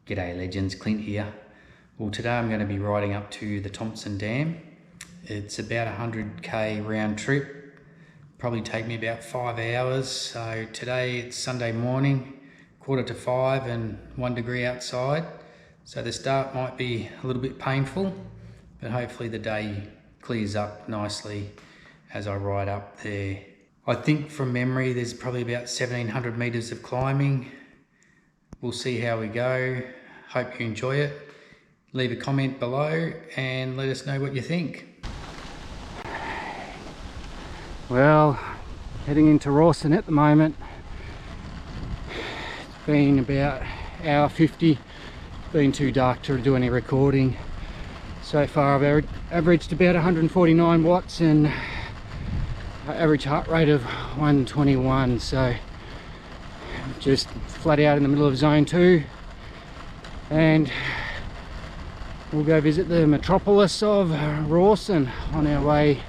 G'day legends, Clint here. Well, today I'm going to be riding up to the Thompson Dam. It's about 100k round trip, probably take me about 5 hours. So today it's Sunday morning, 4:45 and 1 degree outside. So the start might be a little bit painful, but hopefully the day clears up nicely as I ride up there. I think from memory there's probably about 1700 meters of climbing. We'll see how we go. Hope you enjoy it. Leave a comment below and let us know what you think. Well, heading into Rawson at the moment. It's been about hour 50. Been too dark to do any recording. So far I've averaged about 149 watts and average heart rate of 121. So just flat out in the middle of zone 2, and we'll go visit the metropolis of Rawson on our way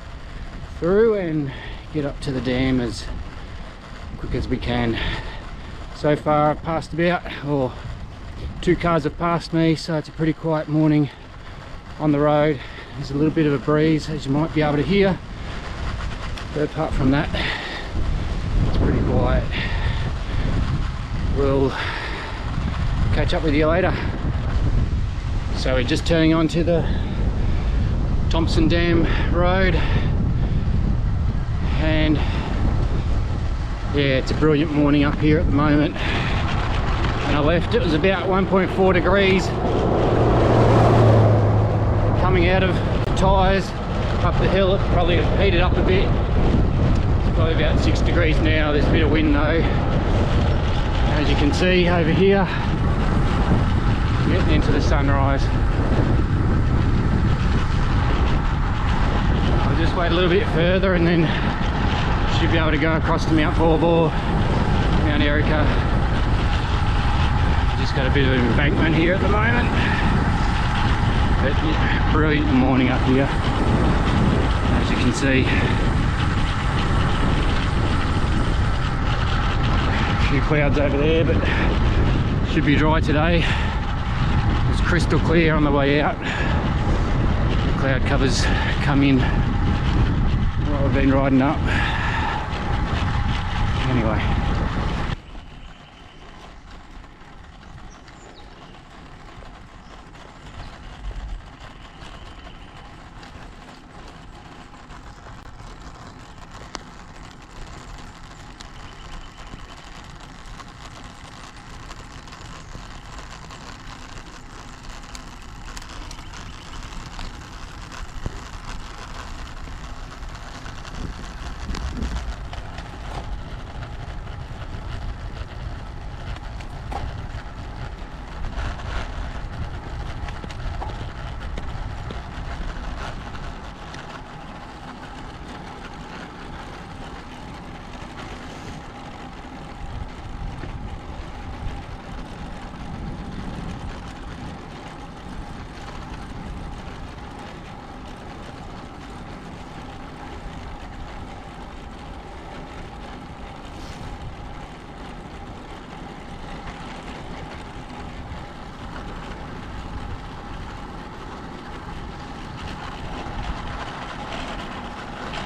through and get up to the dam as quick as we can. So far I've passed about, or 2 cars have passed me, so it's a pretty quiet morning on the road. There's a little bit of a breeze, as you might be able to hear, but apart from that it's pretty quiet. We'll catch up with you later. So we're just turning onto the Thompson Dam road, and yeah, it's a brilliant morning up here at the moment. When I left it was about 1.4 degrees. Coming out of tyres up the hill, it probably heated up a bit. It's probably about 6 degrees now. There's a bit of wind though. As you can see over here, getting into the sunrise. I'll just wait a little bit further and then should be able to go across to Mount Borbor, Mount Erica. Just got a bit of an embankment here at the moment. But yeah, brilliant morning up here, as you can see. Few clouds over there, but should be dry today. It's crystal clear on the way out. The cloud covers come in while I've been riding up. Anyway.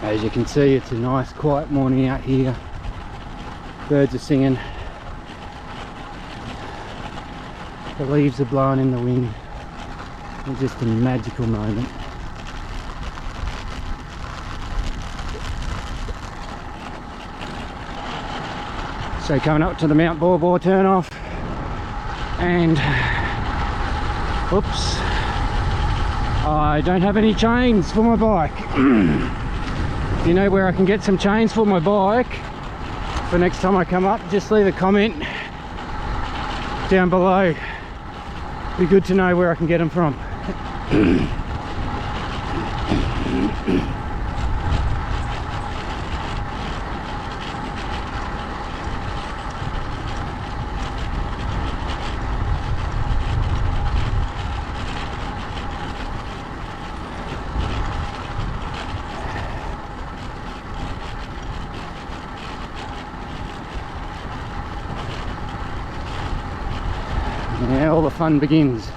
As you can see, it's a nice quiet morning out here. Birds are singing. The leaves are blowing in the wind. It's just a magical moment. So coming up to the Mount Borbor turn-off, and oops, I don't have any chains for my bike. If you know where I can get some chains for my bike for next time I come up, just leave a comment down below. Be good to know where I can get them from. Now all the fun begins.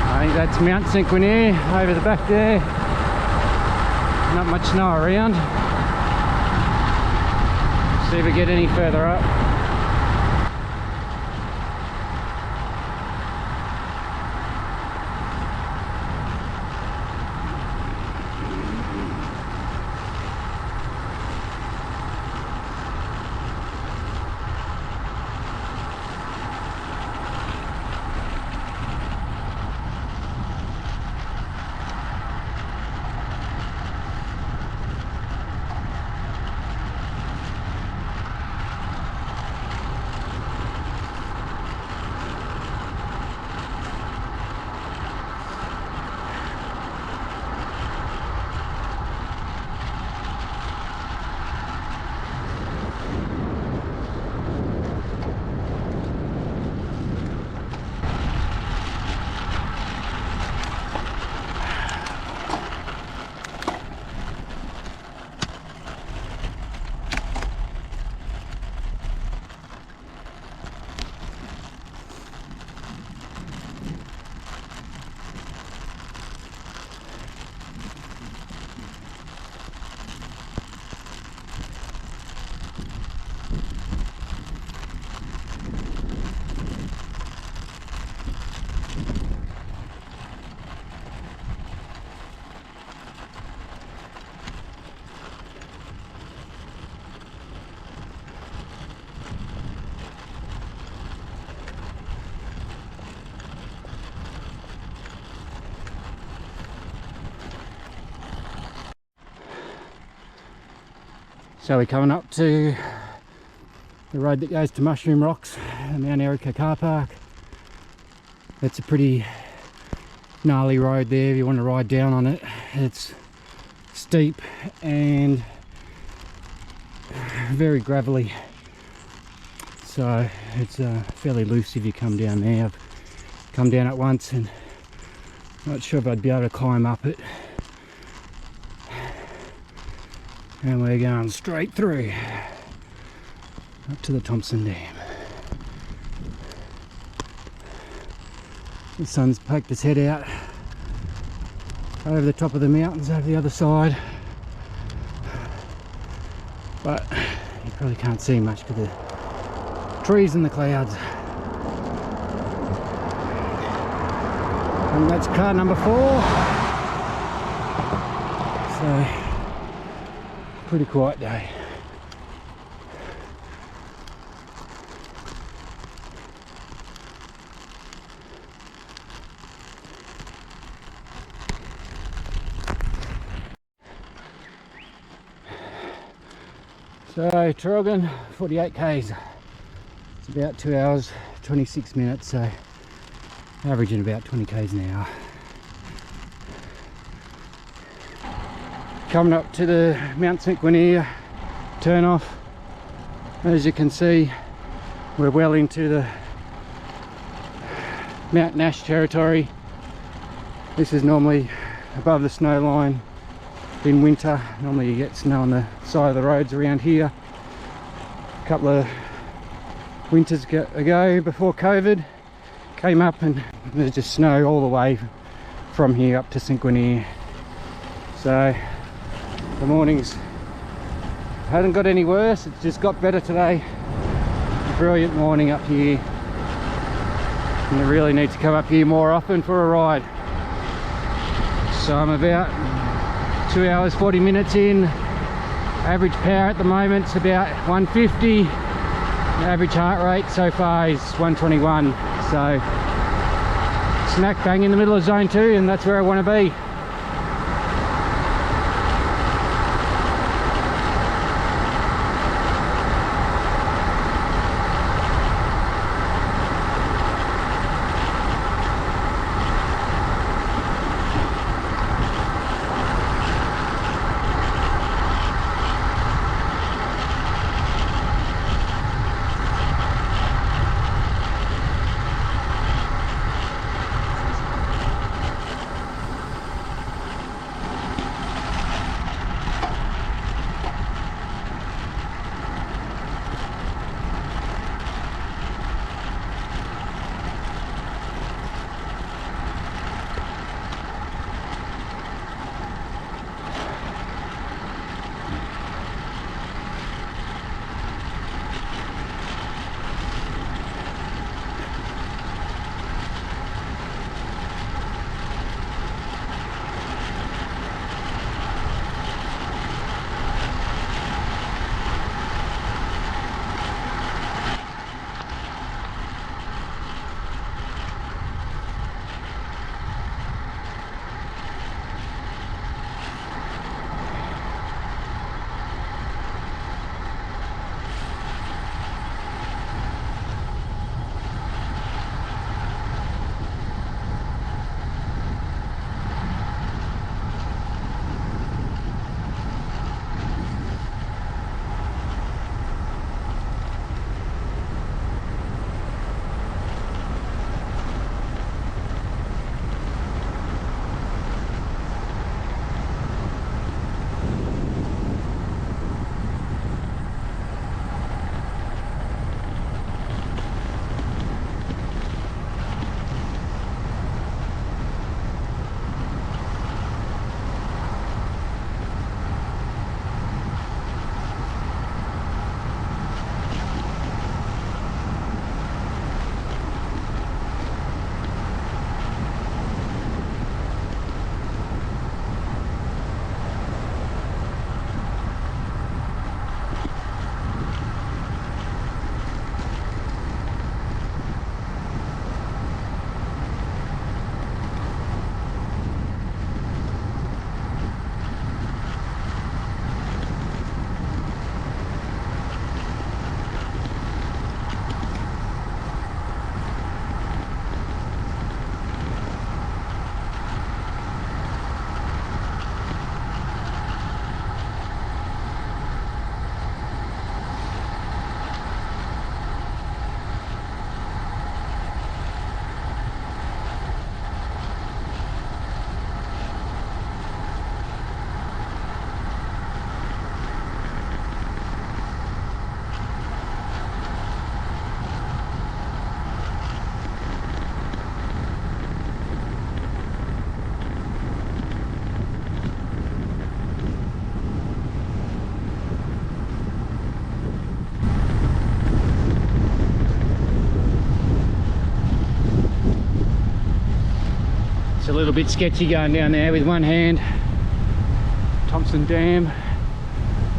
I think that's Mount St Quinier over the back there. Not much snow around. See if we get any further up. So we're coming up to the road that goes to Mushroom Rocks, the Mount Erica car park. It's a pretty gnarly road there if you want to ride down on it. It's steep and very gravelly, so it's fairly loose if you come down there. I've come down it once and not sure if I'd be able to climb up it. And we're going straight through up to the Thompson Dam. The sun's poked its head out over the top of the mountains over the other side, but you probably can't see much because of the trees and the clouds. And that's car number 4. So pretty quiet day. So Traralgon, 48 k's. It's about 2 hours 26 minutes, so averaging about 20 k's an hour. Coming up to the Mount St Quinier turn off. As you can see, we're well into the Mount Nash territory. This is normally above the snow line in winter. Normally you get snow on the side of the roads around here. A couple of winters ago before COVID, came up and there's just snow all the way from here up to St Quinier. So the mornings hasn't got any worse, it's just got better today. A brilliant morning up here, and I really need to come up here more often for a ride. So I'm about 2 hours 40 minutes in. Average power at the moment's about 150. The average heart rate so far is 121. So smack bang in the middle of zone 2, and that's where I want to be. little bit sketchy going down there with one hand. Thompson Dam,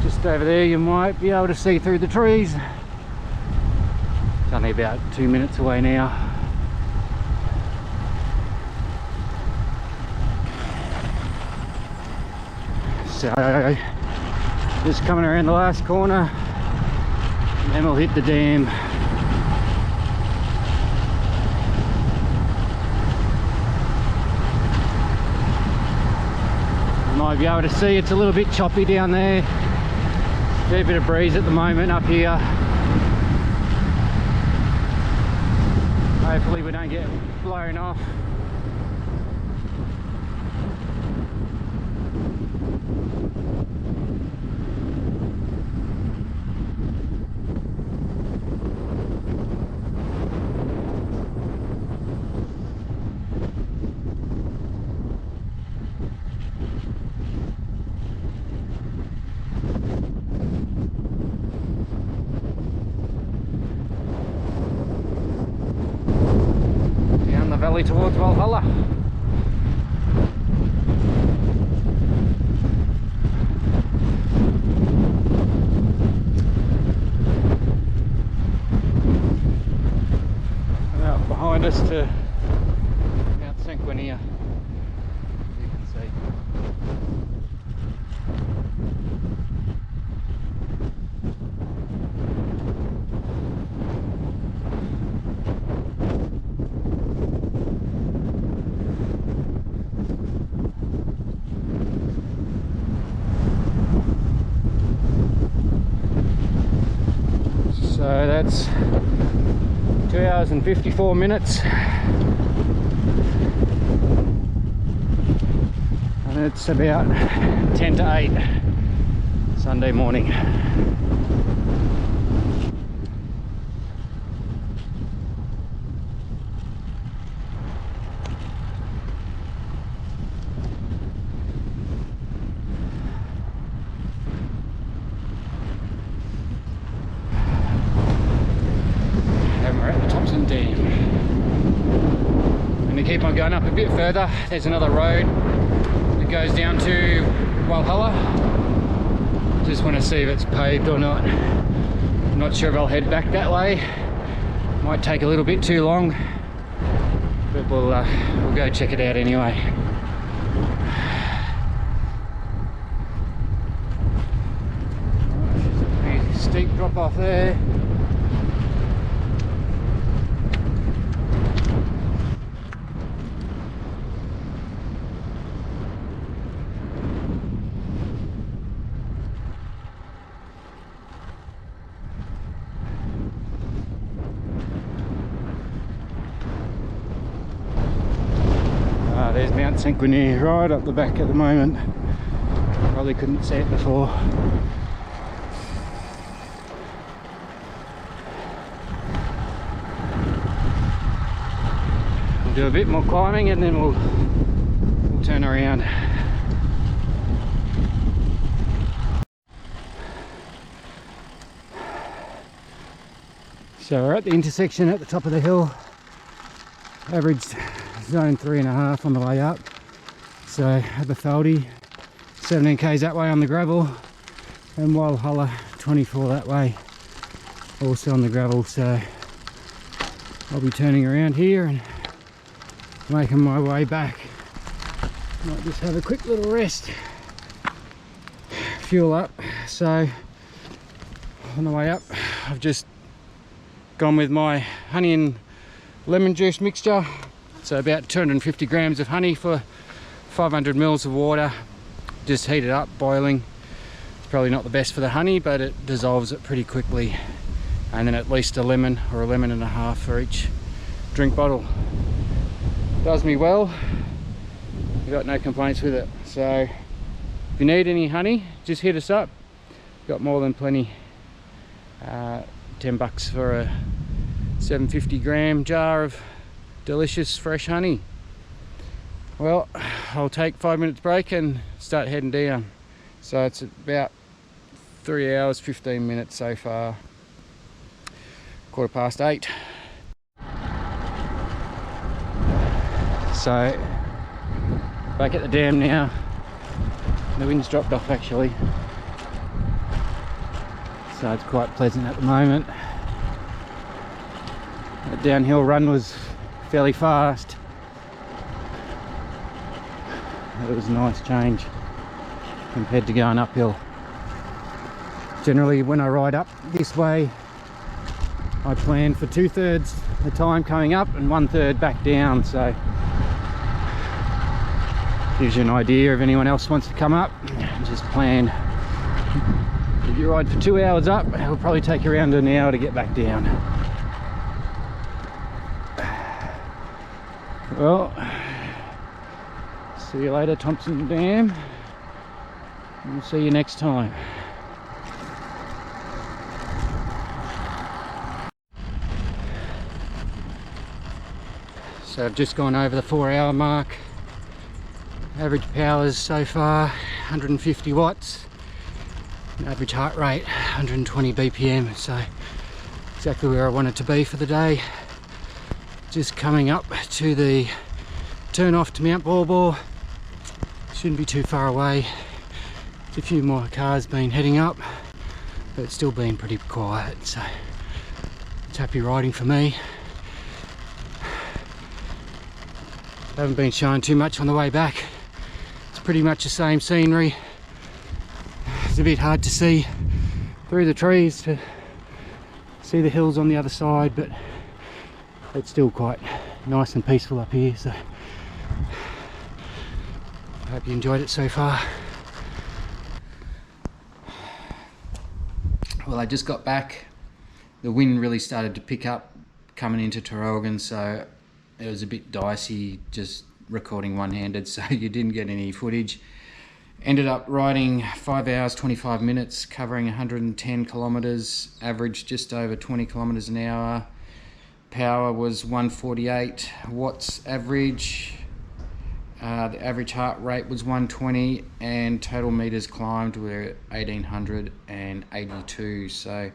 just over there, you might be able to see through the trees. It's only about 2 minutes away now. So, just coming around the last corner, and then we'll hit the dam. You might be able to see it's a little bit choppy down there. Fair bit of breeze at the moment up here. Hopefully we don't get blown off. Valley towards Walhalla. And out behind us to Mount St. Guinea, as you can see. So that's 2 hours and 54 minutes, and it's about 10 to 8 Sunday morning. Thomson Dam. And to keep on going up a bit further, there's another road that goes down to Walhalla. Just want to see if it's paved or not. I'm not sure if I'll head back that way. Might take a little bit too long, but we'll go check it out anyway. There's a pretty steep drop off there. There's Mount St. Guinea right up the back at the moment. Probably couldn't see it before. We'll do a bit more climbing and then we'll turn around. So we're at the intersection at the top of the hill. Averaged zone 3.5 on the way up, so at the Faldy, 17 k's that way on the gravel, and Walhalla 24 that way, also on the gravel. So I'll be turning around here and making my way back. Might just have a quick little rest, fuel up. So on the way up, I've just gone with my honey and lemon juice mixture. So about 250 grams of honey for 500 mils of water. Just heat it up, boiling. It's probably not the best for the honey, but it dissolves it pretty quickly. And then at least a lemon or a lemon and a half for each drink bottle. Does me well. I've got no complaints with it. So if you need any honey, just hit us up. Got more than plenty. 10 bucks for a 750 gram jar of delicious fresh honey. Well, I'll take 5 minutes break and start heading down. So it's about 3 hours 15 minutes so far. 8:15. So Back at the dam now. The wind's dropped off actually, so it's quite pleasant at the moment. The downhill run was fairly fast. It was a nice change compared to going uphill. Generally when I ride up this way, I plan for 2/3 the time coming up and 1/3 back down, so gives you an idea if anyone else wants to come up. Just plan, if you ride for 2 hours up, it'll probably take you around an hour to get back down. Well, see you later, Thompson Dam. We'll see you next time. So I've just gone over the 4-hour mark. Average powers so far 150 watts. Average heart rate 120 BPM. So exactly where I wanted to be for the day. Just coming up to the turn off to Mount Baw. Shouldn't be too far away. There's a few more cars been heading up, but it's still been pretty quiet, so it's happy riding for me. Haven't been showing too much on the way back. It's pretty much the same scenery. It's a bit hard to see through the trees to see the hills on the other side, but it's still quite nice and peaceful up here, so I hope you enjoyed it so far. Well, I just got back. The wind really started to pick up coming into Traralgon, so it was a bit dicey just recording one-handed, so you didn't get any footage. Ended up riding 5 hours 25 minutes, covering 110 kilometers, average just over 20 kilometers an hour. Power was 148 watts average. The average heart rate was 120, and total meters climbed were 1882, so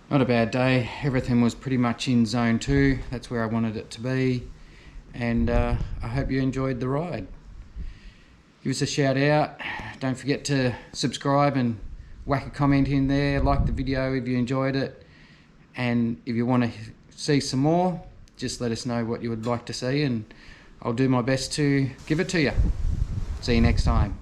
not a bad day. Everything was pretty much in zone 2. That's where I wanted it to be, and I hope you enjoyed the ride. Give us a shout out. Don't forget to subscribe and whack a comment in there. Like the video if you enjoyed it, and if you want to see some more, just let us know what you would like to see, and I'll do my best to give it to you. See you next time.